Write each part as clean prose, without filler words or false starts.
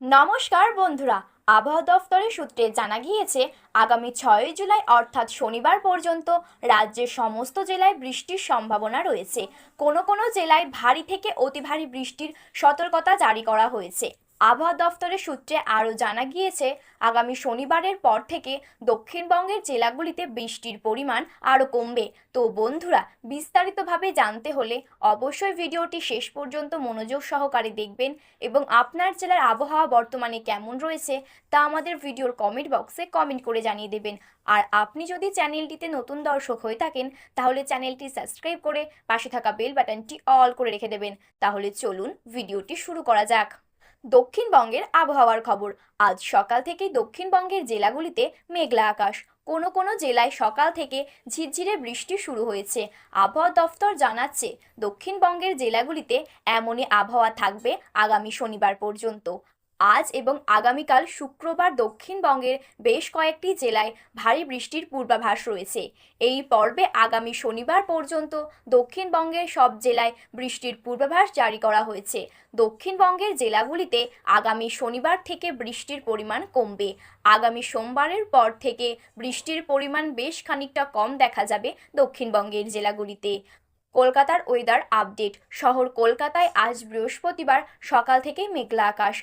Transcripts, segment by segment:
নমস্কার বন্ধুরা। আবহাওয়া দফতরের সূত্রে জানা গিয়েছে আগামী 6 জুলাই অর্থাৎ শনিবার পর্যন্ত রাজ্যের সমস্ত জেলায় বৃষ্টির সম্ভাবনা রয়েছে। কোনো কোনো জেলায় ভারী থেকে অতি ভারী বৃষ্টির সতর্কতা জারি করা হয়েছে। আবহাওয়া দফতরের সূত্রে আরও জানা গিয়েছে আগামী শনিবারের পর থেকে দক্ষিণবঙ্গের জেলাগুলিতে বৃষ্টির পরিমাণ আরও কমবে। তো বন্ধুরা, বিস্তারিতভাবে জানতে হলে অবশ্যই ভিডিওটি শেষ পর্যন্ত মনোযোগ সহকারে দেখবেন এবং আপনার জেলার আবহাওয়া বর্তমানে কেমন রয়েছে তা আমাদের ভিডিওর কমেন্ট বক্সে কমেন্ট করে জানিয়ে দেবেন। আর আপনি যদি চ্যানেলটিতে নতুন দর্শক হয়ে থাকেন তাহলে চ্যানেলটি সাবস্ক্রাইব করে পাশে থাকা বেল বাটনটি অল করে রেখে দেবেন। তাহলে চলুন ভিডিওটি শুরু করা যাক। দক্ষিণবঙ্গের আবহাওয়ার খবর। আজ সকাল থেকেই দক্ষিণবঙ্গের জেলাগুলিতে মেঘলা আকাশ। কোনো কোনো জেলায় সকাল থেকে ঝিরঝিরে বৃষ্টি শুরু হয়েছে। আবহাওয়া দফতর জানাচ্ছে দক্ষিণবঙ্গের জেলাগুলিতে এমনই আবহাওয়া থাকবে আগামী শনিবার পর্যন্ত। আজ এবং আগামীকাল শুক্রবার দক্ষিণবঙ্গের বেশ কয়েকটি জেলায় ভারী বৃষ্টির পূর্বাভাস রয়েছে। এই পর্বে আগামী শনিবার পর্যন্ত দক্ষিণবঙ্গের সব জেলায় বৃষ্টির পূর্বাভাস জারি করা হয়েছে। দক্ষিণবঙ্গের জেলাগুলিতে আগামী শনিবার থেকে বৃষ্টির পরিমাণ কমবে। আগামী সোমবারের পর থেকে বৃষ্টির পরিমাণ বেশ খানিকটা কম দেখা যাবে দক্ষিণবঙ্গের জেলাগুলিতে। কলকাতার ওয়েদার আপডেট। শহর কলকাতায় আজ বৃহস্পতিবার সকাল থেকেই মেঘলা আকাশ।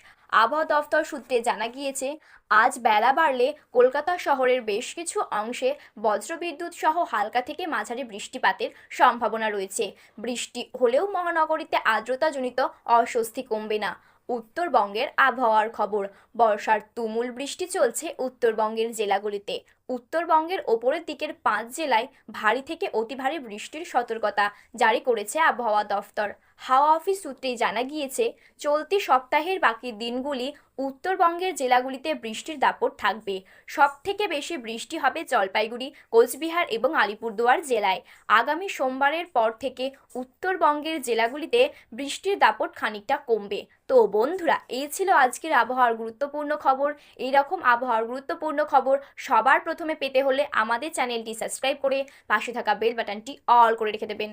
আবহাওয়া দফতর সূত্রে জানা গিয়েছে আজ বেলা বাড়লে কলকাতা শহরের বেশ কিছু অংশে বজ্রবিদ্যুৎ সহ হালকা থেকে মাঝারি বৃষ্টিপাতের সম্ভাবনা রয়েছে। বৃষ্টি হলেও মহানগরীতে আর্দ্রতাজনিত অস্বস্তি কমবে না। উত্তরবঙ্গের আবহাওয়ার খবর। বর্ষার তুমুল বৃষ্টি চলছে উত্তরবঙ্গের জেলাগুলিতে। উত্তরবঙ্গের ওপরের দিকের 5 জেলায় ভারী থেকে অতি ভারী বৃষ্টির সতর্কতা জারি করেছে আবহাওয়া দফতর। হাওয়া অফিস সূত্রে জানা গিয়েছে চলতি সপ্তাহের বাকি দিনগুলি উত্তরবঙ্গের জেলাগুলিতে বৃষ্টির দাপট থাকবে। সব থেকে বেশি বৃষ্টি হবে জলপাইগুড়ি, কোচবিহার এবং আলিপুরদুয়ার জেলায়। আগামী সোমবারের পর থেকে উত্তরবঙ্গের জেলাগুলিতে বৃষ্টির দাপট খানিকটা কমবে। তো বন্ধুরা, এই ছিল আজকের আবহাওয়ার গুরুত্বপূর্ণ খবর। এই রকম আবহাওয়ার গুরুত্বপূর্ণ খবর সবার প্রথমে পেতে হলে আমাদের চ্যানেলটি সাবস্ক্রাইব করে পাশে থাকা বেল বাটনটি অল করে রেখে দেবেন।